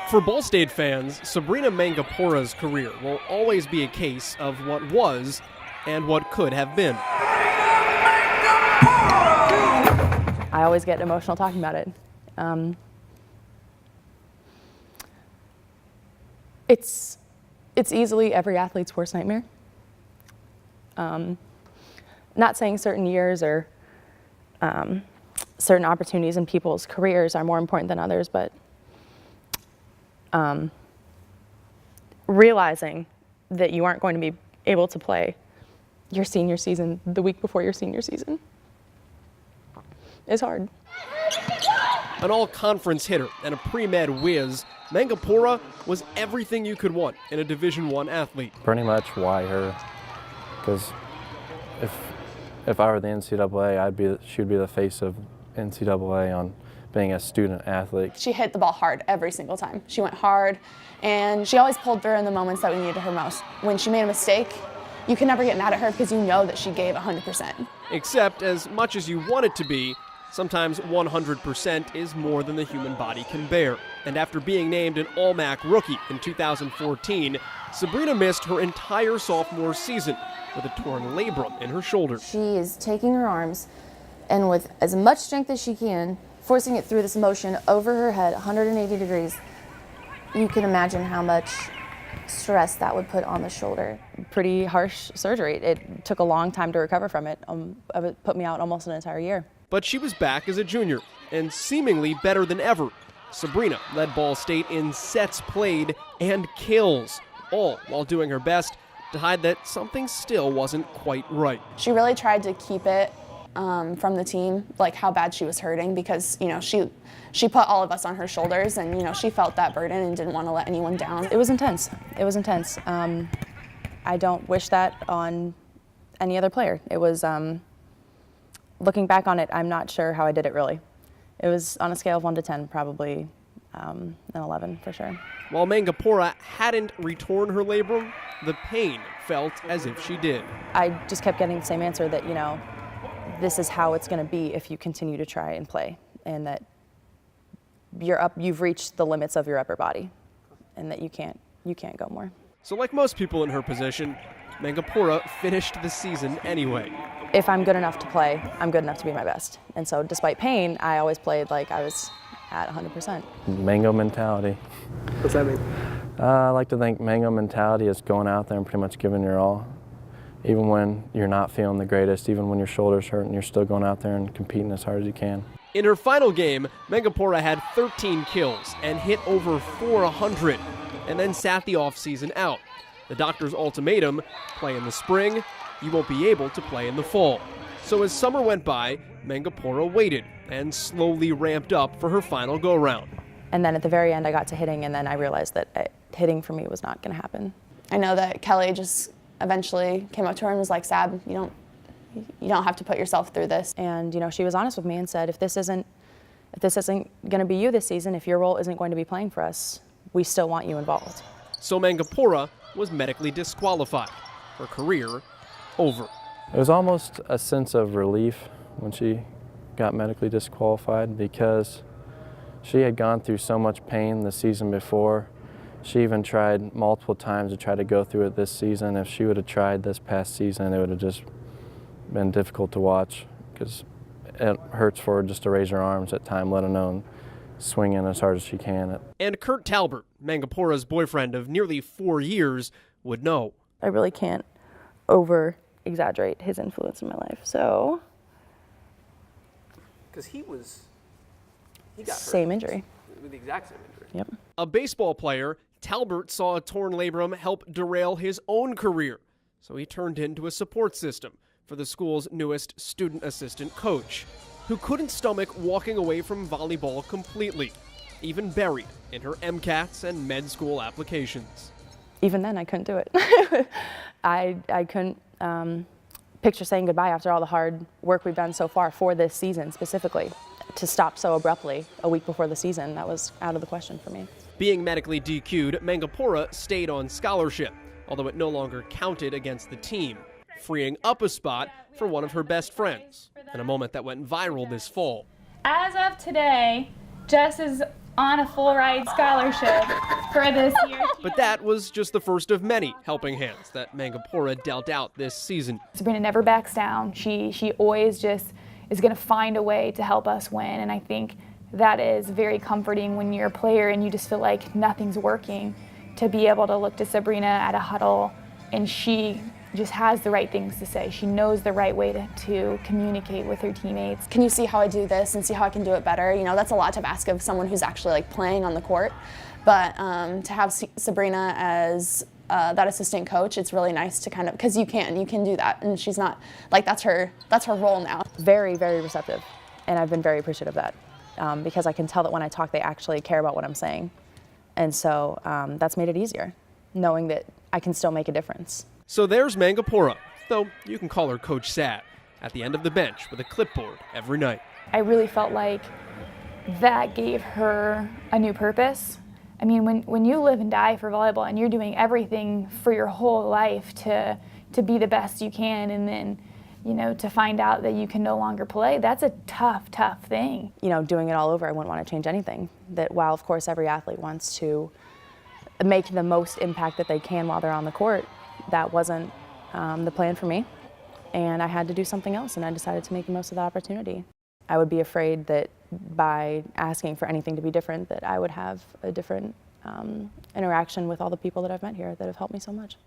For Ball State fans, Sabrina Mangapora's career will always be a case of what was and what could have been. I always get emotional talking about it. It's easily every athlete's worst nightmare. Not saying certain years or certain opportunities in people's careers are more important than others, but realizing that you aren't going to be able to play your senior season the week before your senior season is hard. An all-conference hitter and a pre-med whiz, Mangapora was everything you could want in a Division I athlete. Pretty much why her, because if I were the NCAA, she'd be the face of NCAA on being a student athlete. She hit the ball hard every single time. She went hard, and she always pulled through in the moments that we needed her most. When she made a mistake, you can never get mad at her because you know that she gave 100%. Except, as much as you want it to be, sometimes 100% is more than the human body can bear. And after being named an All-MAC rookie in 2014, Sabrina missed her entire sophomore season with a torn labrum in her shoulder. She is taking her arms and with as much strength as she can, forcing it through this motion over her head, 180 degrees. You can imagine how much stress that would put on the shoulder. Pretty harsh surgery. It took a long time to recover from it. It put me out almost an entire year. But she was back as a junior, and seemingly better than ever. Sabrina led Ball State in sets played and kills, all while doing her best to hide that something still wasn't quite right. She really tried to keep it from the team, like how bad she was hurting, because she put all of us on her shoulders, and she felt that burden and didn't want to let anyone down. It was intense. It was intense. I don't wish that on any other player. It was. Looking back on it, I'm not sure how I did it really. It was on a scale of 1 to 10, probably an 11 for sure. While Mangapora hadn't retorn her labrum, the pain felt as if she did. I just kept getting the same answer that, this is how it's going to be if you continue to try and play, and that you've reached the limits of your upper body, and that you can't go more. So like most people in her position, Mangapora finished the season anyway. If I'm good enough to play, I'm good enough to be my best. And so despite pain, I always played like I was at 100%. Mango mentality. What's that mean? I like to think Mango mentality is going out there and pretty much giving your all. Even when you're not feeling the greatest, even when your shoulder's hurting, you're still going out there and competing as hard as you can. In her final game, Mangapora had 13 kills and hit over 400, and then sat the offseason out. The doctor's ultimatum, play in the spring, you won't be able to play in the fall. So as summer went by, Mangapora waited and slowly ramped up for her final go-round. And then at the very end, I got to hitting, and then I realized that hitting for me was not going to happen. I know that Kelly just eventually came up to her and was like, Sab, you don't have to put yourself through this. And she was honest with me and said, if this isn't going to be you this season, if your role isn't going to be playing for us, we still want you involved. So Mangapora was medically disqualified. Her career over. It was almost a sense of relief when she got medically disqualified, because she had gone through so much pain the season before. She even tried multiple times to try to go through it this season. If she would have tried this past season, it would have just been difficult to watch, because it hurts for her just to raise her arms at time, let alone swinging as hard as she can. And Kurt Talbert, Mangapora's boyfriend of nearly 4 years, would know. I really can't over-exaggerate his influence in my life, so. Because he got hurt. Same injury. With the exact same injury. Yep. A baseball player, Talbert saw a torn labrum help derail his own career, so he turned into a support system for the school's newest student assistant coach, who couldn't stomach walking away from volleyball completely, even buried in her MCATs and med school applications. Even then, I couldn't do it. I couldn't picture saying goodbye after all the hard work we've done so far for this season specifically. To stop so abruptly a week before the season, that was out of the question for me. Being medically DQ'd, Mangapora stayed on scholarship, although it no longer counted against the team, freeing up a spot for one of her best friends, in a moment that went viral this fall. As of today, Jess is on a full ride scholarship for this year. But that was just the first of many helping hands that Mangapora dealt out this season. Sabrina never backs down. She always just is going to find a way to help us win, and I think that is very comforting when you're a player and you just feel like nothing's working, to be able to look to Sabrina at a huddle and she just has the right things to say. She knows the right way to communicate with her teammates. Can you see how I do this and see how I can do it better? You know, that's a lot to ask of someone who's actually like playing on the court. But to have Sabrina as that assistant coach, it's really nice to kind of, because you can do that, and she's not like that's her role now. Very, very receptive, and I've been very appreciative of that because I can tell that when I talk, they actually care about what I'm saying, and so that's made it easier, knowing that I can still make a difference. So there's Mangapora, though you can call her Coach Sad, at the end of the bench with a clipboard every night. I really felt like that gave her a new purpose. I mean, when you live and die for volleyball and you're doing everything for your whole life to be the best you can, and then, you know, to find out that you can no longer play, that's a tough, tough thing. You know, doing it all over, I wouldn't want to change anything. That while, of course, every athlete wants to make the most impact that they can while they're on the court, that wasn't the plan for me. And I had to do something else, and I decided to make the most of that opportunity. I would be afraid that by asking for anything to be different, that I would have a different interaction with all the people that I've met here that have helped me so much.